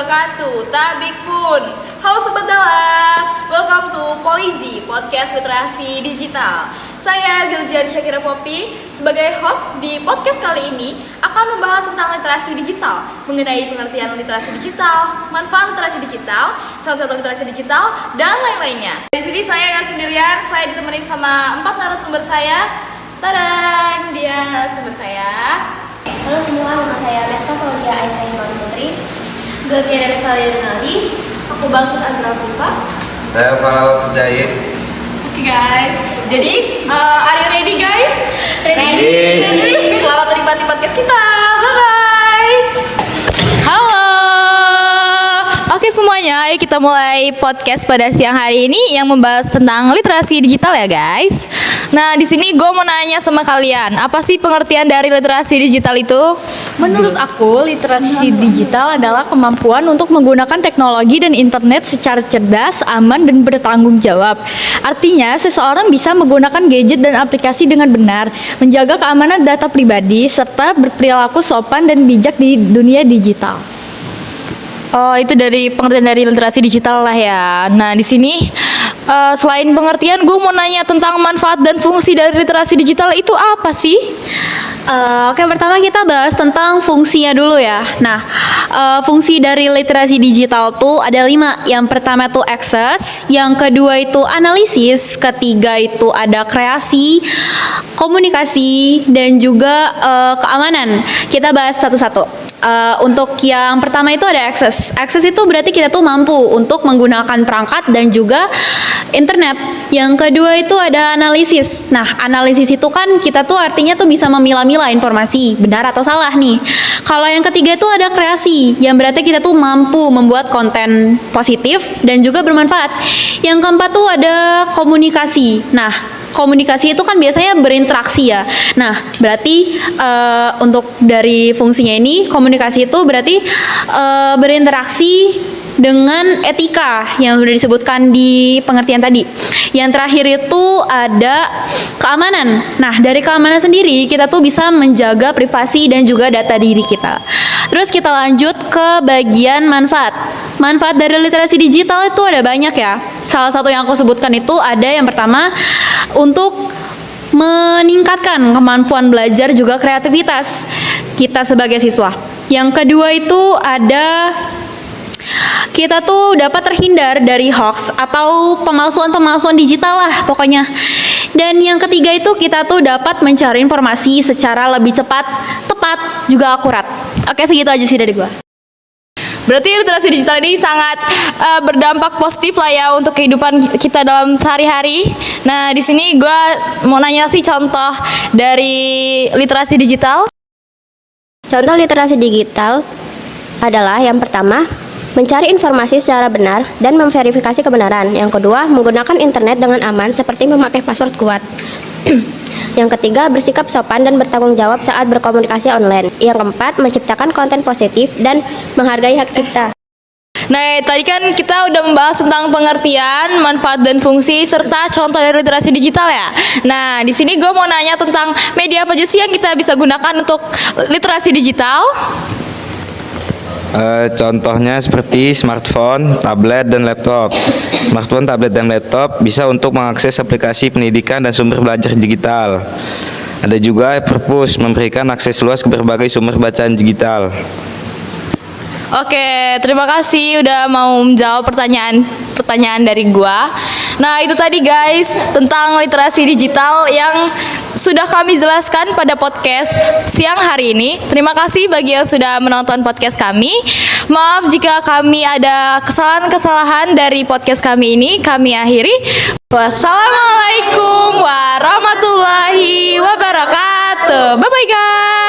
wabarakatuh. Tabik pun. Halo Sobat Dalas, welcome to Poliji, Podcast Literasi Digital. Saya Ziljan Syakira Poppy, sebagai host di podcast kali ini akan membahas tentang literasi digital, mengenai pengertian literasi digital, manfaat literasi digital, contoh-contoh literasi digital, dan lain-lainnya. Di sini saya nggak sendirian, saya ditemenin sama 4 narasumber saya. Tada, ini dia narasumber saya. Halo semua, nama saya Meska Fauzia Aisyah Iman Putri. Gue Kira Valeri Rinaldi. Aku Bangkit Azra Buka. Saya Farel Zahid. Oke guys, jadi are you ready guys? Ready. Selamat menikmati podcast kita. Bye-bye. Halo. Oke semuanya, ayo kita mulai podcast pada siang hari ini yang membahas tentang literasi digital ya guys. Nah, di sini gue mau nanya sama kalian, apa sih pengertian dari literasi digital itu? Menurut aku, literasi digital adalah kemampuan untuk menggunakan teknologi dan internet secara cerdas, aman, dan bertanggung jawab. Artinya, seseorang bisa menggunakan gadget dan aplikasi dengan benar, menjaga keamanan data pribadi, serta berperilaku sopan dan bijak di dunia digital. Oh, itu dari pengertian dari literasi digital lah ya. Nah, di sini selain pengertian, gue mau nanya tentang manfaat dan fungsi dari literasi digital itu apa sih? Oke, pertama kita bahas tentang fungsinya dulu ya. Nah, fungsi dari literasi digital tuh ada 5. Yang pertama tuh akses, yang kedua itu analisis, ketiga itu ada kreasi, komunikasi, dan juga keamanan. Kita bahas satu-satu. Untuk yang pertama itu ada akses. Akses itu berarti kita tuh mampu untuk menggunakan perangkat dan juga internet. Yang kedua itu ada analisis. Nah, analisis itu kan kita tuh artinya tuh bisa memilah-milah informasi benar atau salah nih. Kalau yang ketiga itu ada kreasi, yang berarti kita tuh mampu membuat konten positif dan juga bermanfaat. Yang keempat tuh ada komunikasi. Nah, komunikasi itu kan biasanya berinteraksi ya. Nah, berarti untuk dari fungsinya ini, komunikasi itu berarti berinteraksi dengan etika yang sudah disebutkan di pengertian tadi. Yang terakhir itu ada keamanan. Nah, dari keamanan sendiri kita tuh bisa menjaga privasi dan juga data diri kita. Terus kita lanjut ke bagian manfaat. Manfaat dari literasi digital itu ada banyak ya. Salah satu yang aku sebutkan itu ada yang pertama untuk meningkatkan kemampuan belajar juga kreativitas kita sebagai siswa. Yang kedua itu ada kita tuh dapat terhindar dari hoax atau pemalsuan-pemalsuan digital lah pokoknya. Dan yang ketiga itu kita tuh dapat mencari informasi secara lebih cepat, tepat, juga akurat. Oke, segitu aja sih dari gua. Berarti literasi digital ini sangat berdampak positif lah ya untuk kehidupan kita dalam sehari-hari. Nah, di sini gue mau nanya sih contoh dari literasi digital. Contoh literasi digital adalah yang pertama, mencari informasi secara benar dan memverifikasi kebenaran. Yang kedua, menggunakan internet dengan aman seperti memakai password kuat. Yang ketiga, bersikap sopan dan bertanggung jawab saat berkomunikasi online. Yang keempat, menciptakan konten positif dan menghargai hak cipta. Nah, tadi kan kita udah membahas tentang pengertian, manfaat dan fungsi serta contoh dari literasi digital ya. Nah, di sini gue mau nanya tentang media apa aja sih yang kita bisa gunakan untuk literasi digital? Contohnya seperti smartphone, tablet, dan laptop. Smartphone, tablet, dan laptop bisa untuk mengakses aplikasi pendidikan dan sumber belajar digital. Ada juga perpus, memberikan akses luas ke berbagai sumber bacaan digital. Oke, terima kasih udah mau menjawab pertanyaan dari gua. Nah, itu tadi guys tentang literasi digital yang sudah kami jelaskan pada podcast siang hari ini. Terima kasih bagi yang sudah menonton podcast kami. Maaf jika kami ada kesalahan-kesalahan dari podcast kami ini. Kami akhiri. Wassalamualaikum warahmatullahi wabarakatuh. Bye bye guys.